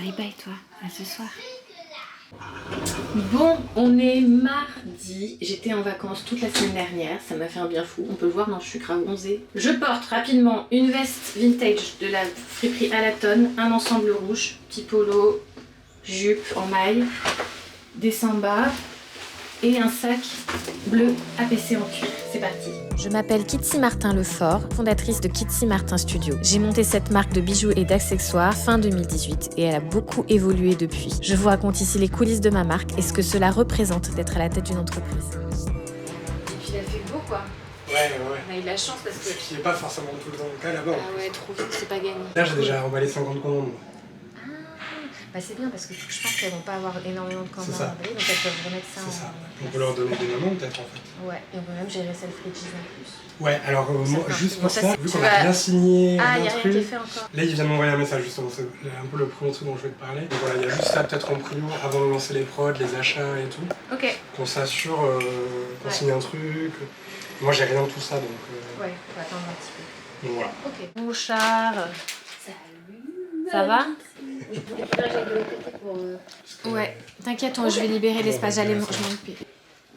Bye bye toi, à ce soir. Bon, on est mardi. J'étais en vacances toute la semaine dernière, ça m'a fait un bien fou. On peut le voir, non, je suis grave bronzée. Je porte rapidement une veste vintage de la friperie à la tonne, un ensemble rouge, petit polo, jupe en maille, des sambas et un sac bleu APC en cuir. C'est parti. Je m'appelle Kitty Martin-Lefort, fondatrice de Kitty Martin Studio. J'ai monté cette marque de bijoux et d'accessoires fin 2018 et elle a beaucoup évolué depuis. Je vous raconte ici les coulisses de ma marque et ce que cela représente d'être à la tête d'une entreprise. Et puis il a fait beau quoi. Ouais. On a eu de la chance parce que... Ce qui n'est pas forcément tout le temps le cas là-bas. Ah ouais, trop vite, c'est pas gagné. Là j'ai déjà emballé 50 commandes. Bah c'est bien parce que je pense qu'elles vont pas avoir énormément de commandes à envoyer, donc elles peuvent remettre ça en... C'est ça. On peut leur donner des mamans peut-être en fait. Ouais, et on peut même gérer Selfridges en plus. Ouais, alors moi, juste pour ça, vu qu'on vas... a bien signé ah, un y a truc, rien qui est fait encore. là il vient de m'envoyer un message justement, c'est un peu le premier truc dont je vais te parler. Donc voilà, il y a juste ça peut-être en prio avant de lancer les prods, les achats et tout. Ok. Qu'on s'assure qu'on signe un truc. Moi j'ai rien de tout ça donc... Ouais, on va attendre un petit peu. Donc voilà. Ok. Bonjour Charles. Salut. Ça va? Ouais, t'inquiète, je vais libérer l'espace, je m'en occuper.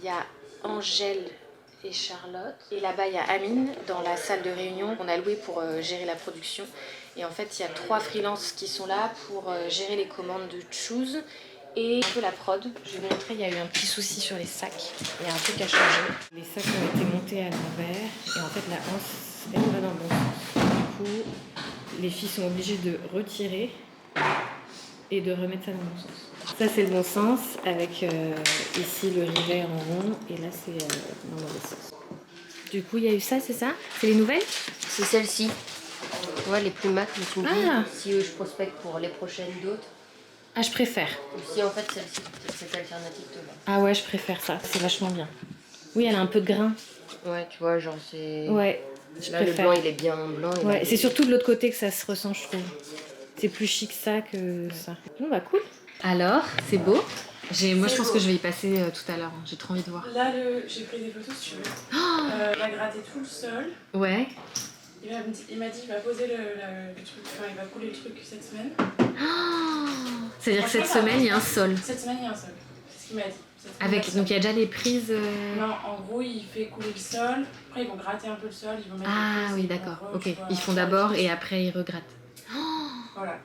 Il y a Angèle et Charlotte. Et là-bas, il y a Amine dans la salle de réunion qu'on a louée pour gérer la production. Et en fait, il y a 3 freelances qui sont là pour gérer les commandes de Choose et un peu la prod. Je vais vous montrer, il y a eu un petit souci sur les sacs. Il y a un truc à changer. Les sacs ont été montés à l'envers et en fait, la hanse, elle va dans le bon sens. Du coup, les filles sont obligées de retirer et de remettre ça dans le bon sens. Ça c'est le bon sens avec ici le rivet en rond et là c'est dans le mauvais sens. Du coup il y a eu ça, c'est ça? C'est les nouvelles? C'est celle-ci. Tu vois les plus mat, mais tu me dis Ah. si je prospecte pour les prochaines d'autres. Ah je préfère. Ou si en fait celle-ci, cette alternative te va. Ah ouais je préfère ça, c'est vachement bien. Oui elle a un peu de grain. Ouais tu vois genre c'est... Ouais, je là préfère. le blanc il est bien blanc. Ouais, c'est surtout de l'autre côté que ça se ressent je trouve. C'est plus chic ça que ça. Bon bah cool. Alors, c'est beau. Moi je pense que je vais y passer tout à l'heure, hein. J'ai trop envie de voir. Là, j'ai pris des photos si tu veux. Il va gratter tout le sol. Ouais. Il m'a dit qu'il va poser le truc, enfin il va couler le truc cette semaine. C'est-à-dire que cette semaine il y a un sol. Cette semaine il y a un sol, c'est ce qu'il m'a dit. Avec, donc il y a déjà des prises... Non, en gros il fait couler le sol, après ils vont gratter un peu le sol, ils vont mettre Ah des prises, oui ils d'accord, vont ok. Ils font d'abord et après ils regrattent. Voilà.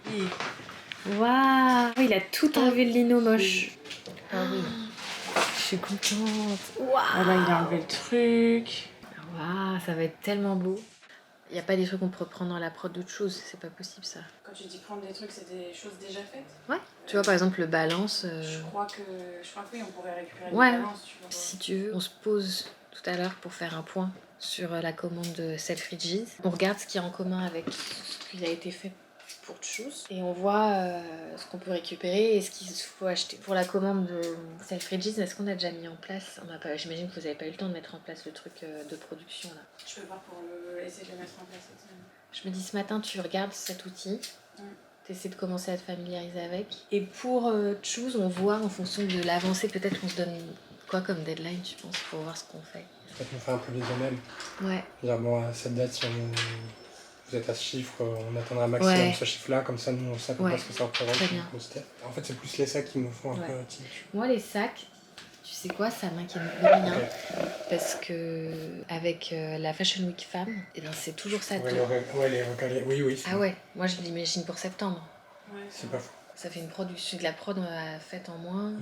Waouh, il a tout enlevé le lino moche. Ah oui. Je suis contente. Voilà, il a enlevé le truc. Waouh, ça va être tellement beau. Il n'y a pas des trucs qu'on peut prendre dans la prod d'autres choses, c'est pas possible ça. Quand tu dis prendre des trucs, c'est des choses déjà faites? Ouais. Tu vois par exemple le balance. Je crois que oui, on pourrait récupérer ouais. le balance. Tu vois. Si tu veux, on se pose tout à l'heure pour faire un point sur la commande de Selfridges. On regarde ce qu'il y a en commun avec ce qui a été fait pour Choose et on voit ce qu'on peut récupérer et ce qu'il faut acheter. Pour la commande de Selfridges, est-ce qu'on a déjà mis en place? J'imagine que vous n'avez pas eu le temps de mettre en place le truc de production là. Je peux voir pour essayer de le mettre en place cette semaine. Je me dis ce matin, tu regardes cet outil, tu essaies de commencer à te familiariser avec. Et pour Choose, on voit en fonction de l'avancée, peut-être qu'on se donne quoi comme deadline, tu penses, pour voir ce qu'on fait. Peut-être qu'on fait un prévisionnel. Ouais. Dire bon à cette date si vous êtes à ce chiffre, on atteindra maximum ce chiffre-là, comme ça nous on sait pas ce que ça représente. Très bien. En fait c'est plus les sacs qui me font un peu tilt. Moi les sacs, tu sais quoi, ça m'inquiète de rien. Parce que avec la Fashion Week Femme, et ben, c'est toujours ça. Ouais, les recalés, oui. Ah ouais, moi je l'imagine pour septembre. Ouais, c'est pas fou. Ça fait une production, de la prod faite en moins.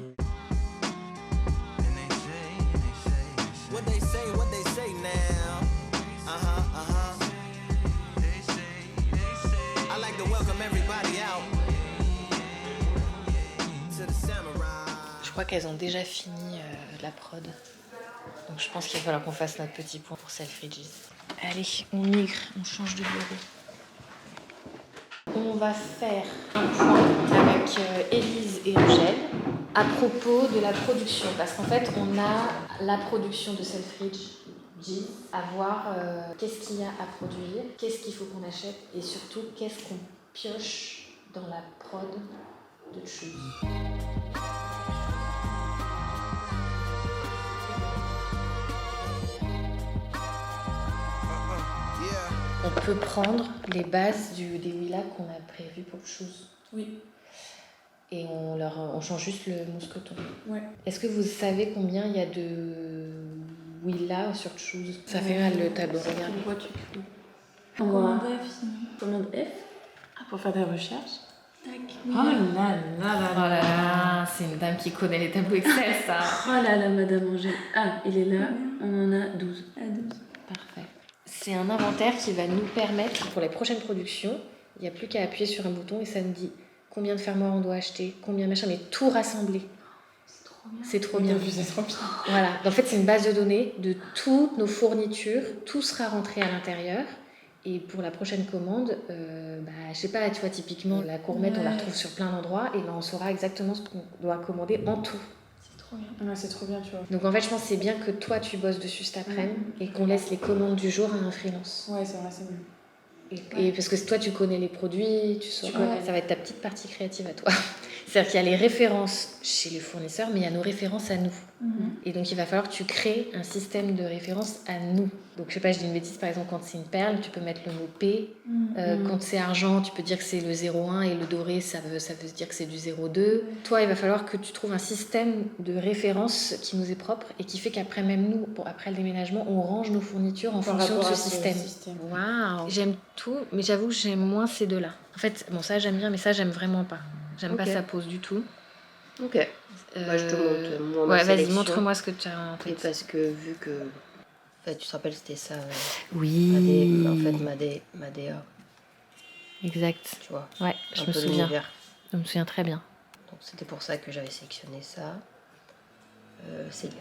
What they say now. I like to welcome everybody out to the samurai. Je crois qu'elles ont déjà fini la prod. Donc je pense qu'il va falloir qu'on fasse notre petit point pour Selfridges. Allez, on migre, on change de bureau. On va faire un point avec Élise et Angèle à propos de la production. Parce qu'en fait, on a la production de Selfridges à voir qu'est-ce qu'il y a à produire, qu'est-ce qu'il faut qu'on achète et surtout qu'est-ce qu'on pioche dans la prod de Choose. On peut prendre les bases des Willa qu'on a prévues pour Choose. Oui. et on change juste le mousqueton. Ouais. Est-ce que vous savez combien il y a de Willa sur Choose? Ça fait mal le tableau, regarde. Commande F, sinon. Commande F. Ah, pour faire des recherches. Tac. Oh là là là Oh là là, c'est une dame qui connaît les tableaux Excel, ça. Oh là là, Madame Angèle. Ah, il est là. On en a 12. Ah, 12. Parfait. C'est un inventaire qui va nous permettre, pour les prochaines productions, il n'y a plus qu'à appuyer sur un bouton et ça nous dit combien de fermoirs on doit acheter, combien machin, mais tout rassemblé. C'est trop bien. C'est trop bien. Voilà. En fait, c'est une base de données de toutes nos fournitures. Tout sera rentré à l'intérieur. Et pour la prochaine commande, je sais pas, tu vois, typiquement, la courmette, on la retrouve sur plein d'endroits. Et ben, on saura exactement ce qu'on doit commander en tout. C'est trop bien. Ouais, c'est trop bien, tu vois. Donc en fait, je pense que c'est bien que toi, tu bosses dessus cet après-midi et qu'on laisse les commandes du jour à un freelance. Ouais, c'est vrai, c'est mieux. Et parce que toi, tu connais les produits, tu sauras. Ouais. Ça va être ta petite partie créative à toi. C'est-à-dire qu'il y a les références chez les fournisseurs, mais il y a nos références à nous. Et donc, il va falloir que tu crées un système de référence à nous. Donc, je sais pas, je dis une bêtise, par exemple, quand c'est une perle, tu peux mettre le mot P. Quand c'est argent, tu peux dire que c'est le 0,1 et le doré, ça veut dire que c'est du 0,2. Toi, il va falloir que tu trouves un système de référence qui nous est propre et qui fait qu'après, même nous, après le déménagement, on range nos fournitures en fonction de ce système. Waouh! J'aime tout, mais j'avoue que j'aime moins ces deux-là. En fait, bon, ça, j'aime bien, mais ça, j'aime vraiment pas. J'aime pas sa pose du tout. Ok. Bah, je te montre moi, ma Ouais, vas-y, sélection. montre-moi ce que tu as en Et tête. parce que vu que... Enfin, tu te rappelles, c'était ça. Oui. En fait, ma DA, Exact. tu vois. Ouais, je Un me peu souviens. l'univers. Je me souviens très bien. Donc c'était pour ça que j'avais sélectionné ça. Célia.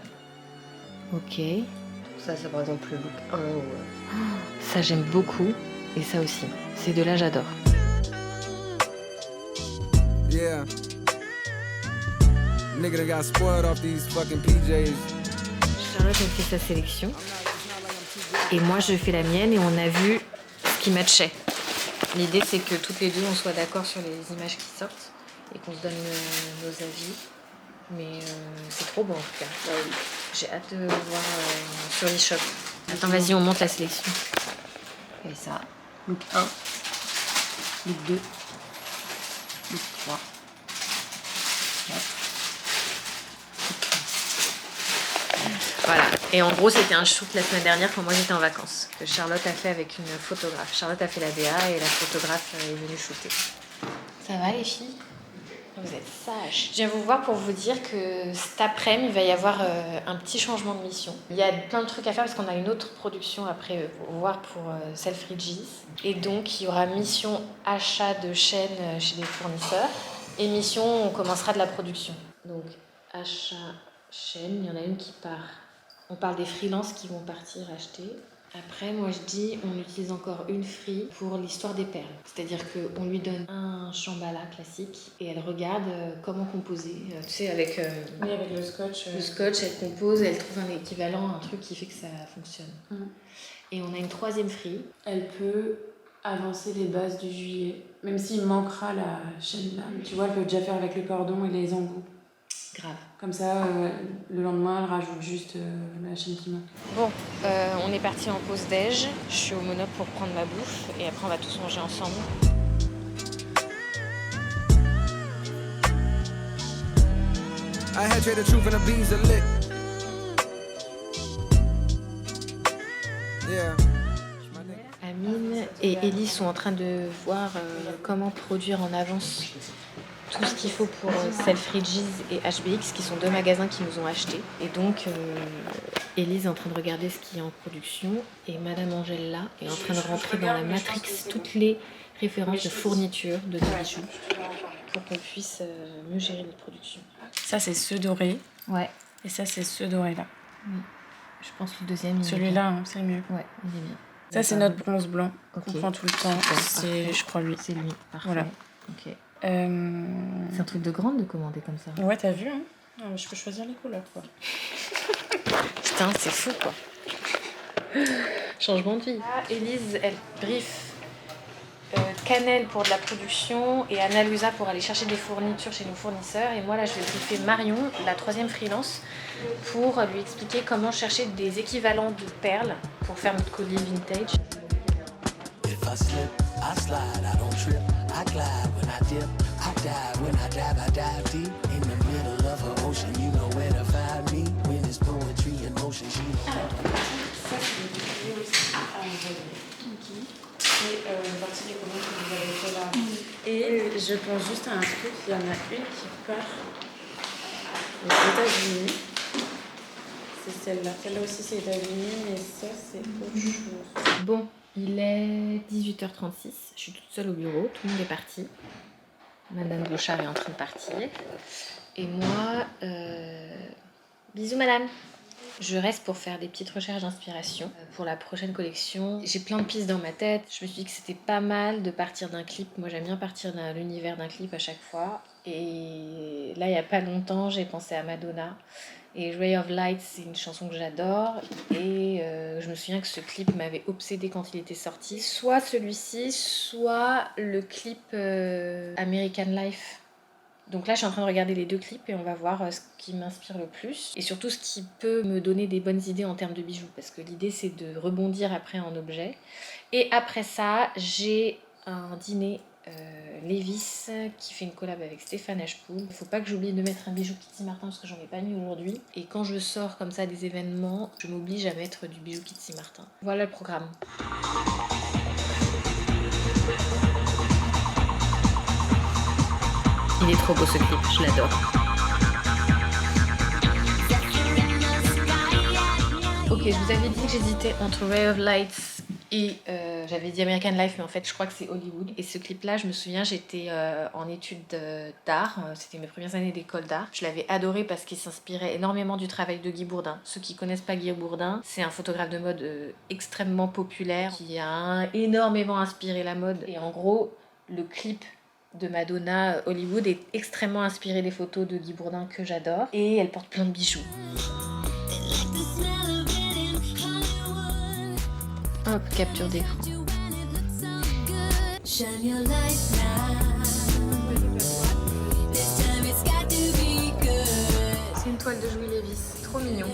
Ok. Ça, c'est par exemple le look 1 ou... Ça, j'aime beaucoup. Et ça aussi. Ces deux-là, j'adore. Yeah. Nigga that got spoiled off these fucking PJs. Charlotte a fait sa sélection. Et moi, je fais la mienne et on a vu ce qui matchait. L'idée, c'est que toutes les deux, on soit d'accord sur les images qui sortent et qu'on se donne nos avis. Mais c'est trop beau en tout cas. J'ai hâte de voir sur l'e-shop. Attends, vas-y, on monte la sélection. Et ça. Look 1. Look 2. Look 3. 4. Voilà. Et en gros, c'était un shoot la semaine dernière quand moi j'étais en vacances. Que Charlotte a fait avec une photographe. Charlotte a fait la DA et la photographe est venue shooter. Ça va les filles ? Vous êtes sages. Je viens vous voir pour vous dire que cet après-midi, il va y avoir un petit changement de mission. Il y a plein de trucs à faire parce qu'on a une autre production après voir pour Selfridges. Et donc, il y aura mission achat de chaînes chez des fournisseurs. Et mission, on commencera de la production. Donc, achat, chaîne, il y en a une qui part. On parle des freelances qui vont partir acheter. Après, moi je dis, on utilise encore une free pour l'histoire des perles. C'est-à-dire qu'on lui donne un chambala classique et elle regarde comment composer. Tu sais, avec Oui, avec le scotch. le scotch, elle compose, elle trouve un équivalent, un truc qui fait que ça fonctionne. Et on a une troisième free. Elle peut avancer les bases du juillet, même s'il manquera la chaîne là. Tu vois, elle peut déjà faire avec le cordon et les embouts. Grave. Comme ça, le lendemain, elle rajoute juste la chaîne qui manque. Bon, on est parti en pause déj. Je suis au Monop pour prendre ma bouffe et après on va tous manger ensemble. I had traded truth and the beans are lit. Yeah. Amine et Ellie sont en train de voir comment produire en avance tout ce qu'il faut pour Selfridges et HBX, qui sont deux magasins qui nous ont achetés. Et donc, Elise est en train de regarder ce qui est en production et Madame Angèle là est en train de rentrer dans la matrix toutes les références de fournitures, de bijoux, pour qu'on puisse mieux gérer notre production. Ça, c'est ce doré. Ouais, Et ça, c'est ce doré là. je pense que le deuxième, il est Celui-là, hein, c'est le mieux. bien. Ouais, il est bien. Ça, c'est notre bronze blanc qu'on Ok. prend tout le temps. Super, C'est, parfait. je crois, lui. C'est lui, parfait. Voilà. Ok. Euh... C'est un truc de grande de commander comme ça. Ouais, t'as vu, hein? Non, je peux choisir les couleurs, quoi. Putain, c'est fou quoi. Changement de vie. Élise, elle brief Cannelle pour de la production et Anna Luisa pour aller chercher des fournitures chez nos fournisseurs. Et moi là, je vais briefer Marion, la troisième freelance, pour lui expliquer comment chercher des équivalents de perles pour faire notre collier vintage. If I slip, I slide, I don't trip, I glide when I dip, I dive. When I dive deep in the middle of an ocean. You know where to find me when it's poetry in motion. She knows. Ça, c'est une vidéo aussi à envoyer. C'est une partie des commandes que vous avez fait là. Et je pense juste à un truc, il y en a une qui part aux États-Unis. C'est celle-là. Celle-là aussi, c'est États-Unis, mais ça, c'est autre chose. Bon, il est 18h36, je suis toute seule au bureau, tout le monde est parti. Madame Bouchard est en train de partir. Et moi, bisous madame. Je reste pour faire des petites recherches d'inspiration pour la prochaine collection. J'ai plein de pistes dans ma tête. Je me suis dit que c'était pas mal de partir d'un clip. Moi, j'aime bien partir de l'univers d'un clip à chaque fois. Et là, il n'y a pas longtemps, j'ai pensé à Madonna. Et Ray of Light, c'est une chanson que j'adore. Et je me souviens que ce clip m'avait obsédée quand il était sorti. Soit celui-ci, soit le clip American Life. Donc là, je suis en train de regarder les deux clips et on va voir ce qui m'inspire le plus. Et surtout, ce qui peut me donner des bonnes idées en termes de bijoux. Parce que l'idée, c'est de rebondir après en objet. Et après ça, j'ai un dîner Lévis qui fait une collab avec Stéphane Ashpool. Il ne faut pas que j'oublie de mettre un bijou Kitty Martin parce que j'en ai pas mis aujourd'hui. Et quand je sors comme ça des événements, je m'oblige à mettre du bijou Kitty Martin. Voilà le programme. Il est trop beau ce clip, je l'adore. Ok, je vous avais dit que j'hésitais entre Ray of Lights et j'avais dit American Life, mais en fait je crois que c'est Hollywood. Et ce clip-là, je me souviens, j'étais en études d'art, c'était mes premières années d'école d'art. Je l'avais adoré parce qu'il s'inspirait énormément du travail de Guy Bourdin. Ceux qui connaissent pas Guy Bourdin, c'est un photographe de mode extrêmement populaire qui a énormément inspiré la mode. Et en gros, le clip de Madonna Hollywood est extrêmement inspirée des photos de Guy Bourdin que j'adore et elle porte plein de bijoux. Hop, capture d'écran. C'est une toile de Jouy Lévis, trop mignon.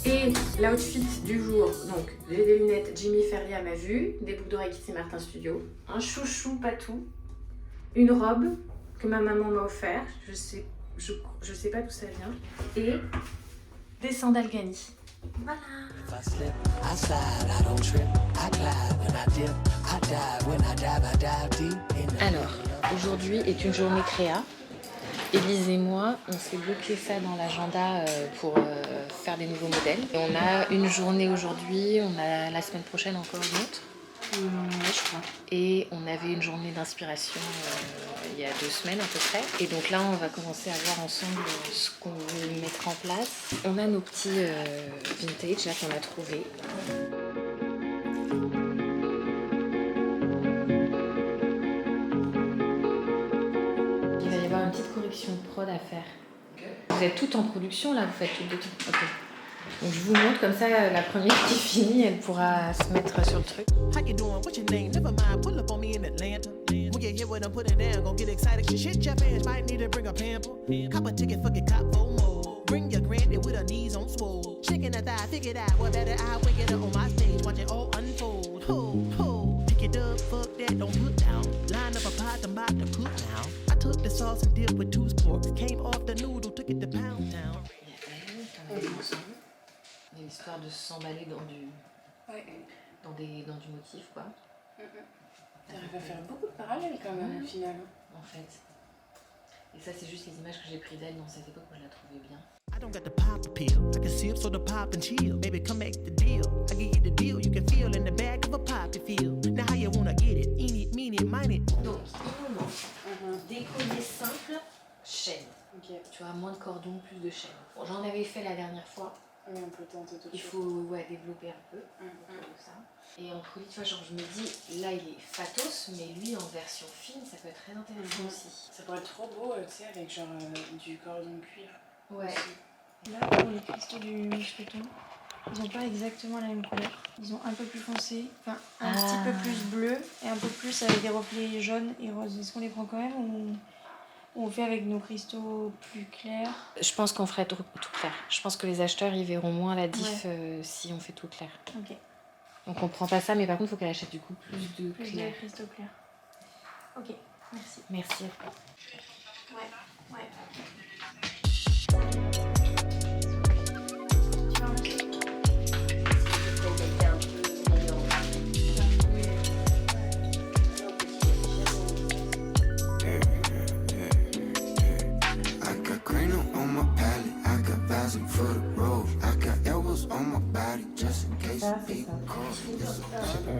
Et l'outfit du jour, donc j'ai des lunettes Jimmy Ferrier à ma vue, des boucles d'oreilles Kitty Martin Studio, un chouchou patou, une robe que ma maman m'a offert, je sais pas d'où ça vient, et des sandales Gani. Voilà. Alors, aujourd'hui est une journée créa. Élise et moi, on s'est bloqué ça dans l'agenda pour faire des nouveaux modèles. Et on a une journée aujourd'hui, on a la semaine prochaine encore une autre. Je crois. Et on avait une journée d'inspiration il y a 2 semaines à peu près. Et donc là, on va commencer à voir ensemble ce qu'on veut mettre en place. On a nos petits vintage là qu'on a trouvés. Correction de prod à faire. Vous êtes toutes en production là, vous faites toutes de tout. Ok. Donc je vous montre comme ça, la première qui finit, elle pourra se mettre sur le truc. Took the sauce and dipped with 2 sporks. Came off the noodle, took it to Pound Town. Il y a l'histoire de s'emballer dans du motif, quoi. T'arrives à faire beaucoup de parallèles quand même, au final. En fait. Et ça, c'est juste les images que j'ai prises d'elle dans cette époque où je la trouvais bien. I don't got the pop appeal. I can sip so the pop and chill. Baby, come make the deal. I give you the deal. You can feel in the back of a pop you feel. Now how you wanna get it? Eat it, mean it, mine it. Donc, il nous manque des colliers simples, chaînes. Okay. Tu vois, moins de cordons, plus de chaînes. Bon, j'en avais fait la dernière fois. Oui, on peut tenter tout de suite. Il faut développer un peu ça. Et en collier, tu vois, genre je me dis, là il est fatos, mais lui en version fine, ça peut être très intéressant aussi. Ça pourrait être trop beau, tu sais, avec genre du cordon cuir. Ouais. Aussi. Là, pour les cristaux du mousqueton, ils n'ont pas exactement la même couleur. Ils ont un peu plus foncé, enfin un petit peu plus bleu et un peu plus avec des reflets jaunes et roses. Est-ce qu'on les prend quand même ou ou on fait avec nos cristaux plus clairs? Je pense qu'on ferait tout clair. Je pense que les acheteurs, ils verront moins la diff si on fait tout clair. Ok. Donc on prend pas ça, mais par contre, il faut qu'elle achète du coup plus de Plus clair. de cristaux clairs. Ok, merci. Merci. Ouais.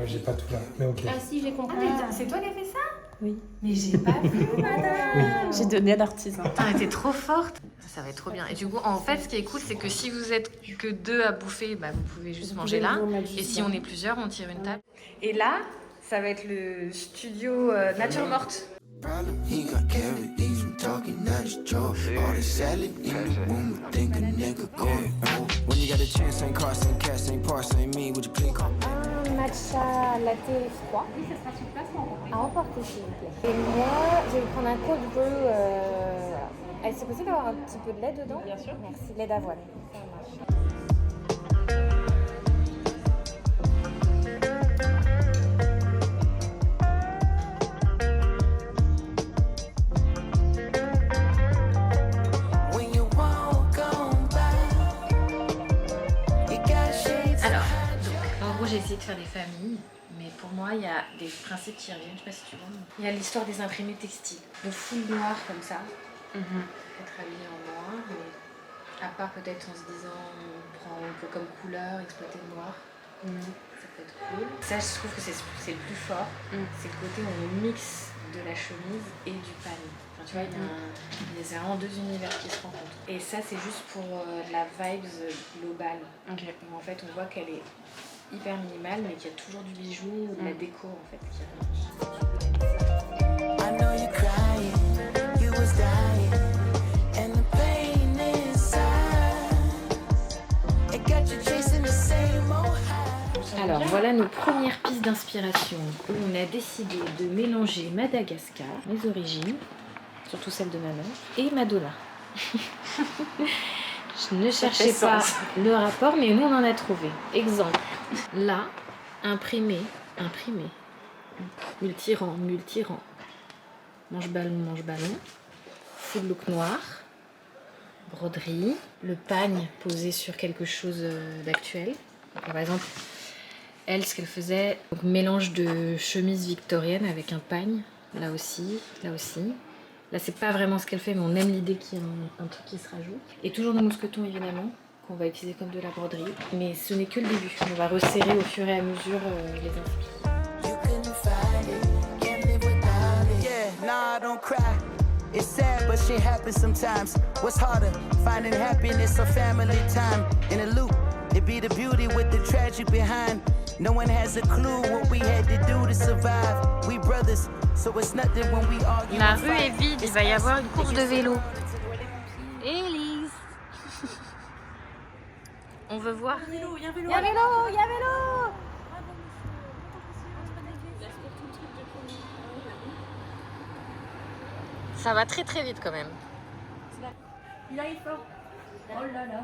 J'ai pas tout là, mais ok. Ah si, j'ai compris. C'est toi qui as fait ça? Oui. Mais j'ai pas vu, madame. J'ai donné à l'artisan. Putain, t'es trop forte. Ça va être trop bien. Et du coup, en fait, ce qui est cool, c'est que si vous êtes que 2 à bouffer, bah, vous pouvez juste manger là. Et si on est plusieurs, on tire une table. Et là, ça va être le studio nature morte. He got cavities from talking nuts, Joe. All the salad in the room, think a nigga going home. When you got a chance, ain't Carson, Cass, ain't Parson, ain't me, would you please call me? Un matcha latte froid. Oui, ça sera sur place ou à emporter, s'il vous plaît. Et moi, je vais prendre un cold brew. C'est possible d'avoir un petit peu de lait dedans? Bien sûr. Merci, lait d'avoine. Ça marche. J'ai essayé de faire des familles, mais pour moi, il y a des principes qui reviennent, je sais pas si tu vois. Il y a l'histoire des imprimés textiles. Le full noir comme ça, être habillé en noir, mais à part peut-être en se disant on peut comme couleur exploiter le noir, ça peut être cool. Ça, je trouve que c'est le plus fort, c'est le côté où on mixe de la chemise et du panier. Enfin, tu vois, il y a vraiment 2 univers qui se rencontrent. Et ça, c'est juste pour la vibes globale. Okay. Où en fait, on voit qu'elle est hyper minimale, mais qu'il y a toujours du bijou ou de la déco en fait qui Alors voilà nos premières pistes d'inspiration où on a décidé de mélanger Madagascar, mes origines, surtout celle de ma mère, et Madonna. Je ne cherchais pas le rapport, mais nous on en a trouvé. Exemple, là, imprimé, multi-rang, manche-ballon, full look noir, broderie, le pagne posé sur quelque chose d'actuel. Par exemple, elle, ce qu'elle faisait, donc mélange de chemise victorienne avec un pagne, là aussi. Là, c'est pas vraiment ce qu'elle fait, mais on aime l'idée qu'il y ait un truc qui se rajoute. Et toujours nos mousquetons, évidemment, qu'on va utiliser comme de la broderie. Mais ce n'est que le début. On va resserrer au fur et à mesure les It's sad, but shit happens sometimes. What's harder, finding happiness or family time? In a loop, it be the beauty with the tragic behind. No one has a clue what we had to do to survive. We brothers, so it's nothing when we argue. La rue est vide, il va y avoir une course de vélo. Élise, on veut voir. Il y a vélo. Ça va très très vite quand même. Il arrive fort. Oh là là.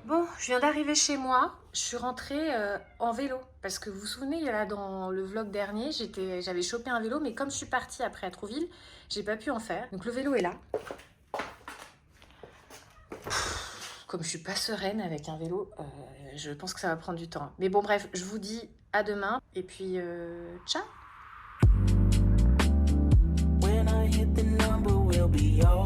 Bon, je viens d'arriver chez moi. Je suis rentrée en vélo. Parce que vous vous souvenez, là, dans le vlog dernier, j'avais chopé un vélo, mais comme je suis partie après à Trouville, j'ai pas pu en faire. Donc le vélo est là. Comme je suis pas sereine avec un vélo, je pense que ça va prendre du temps. Mais bon, bref, je vous dis à demain. Et puis, ciao! When I hit the number, we'll be all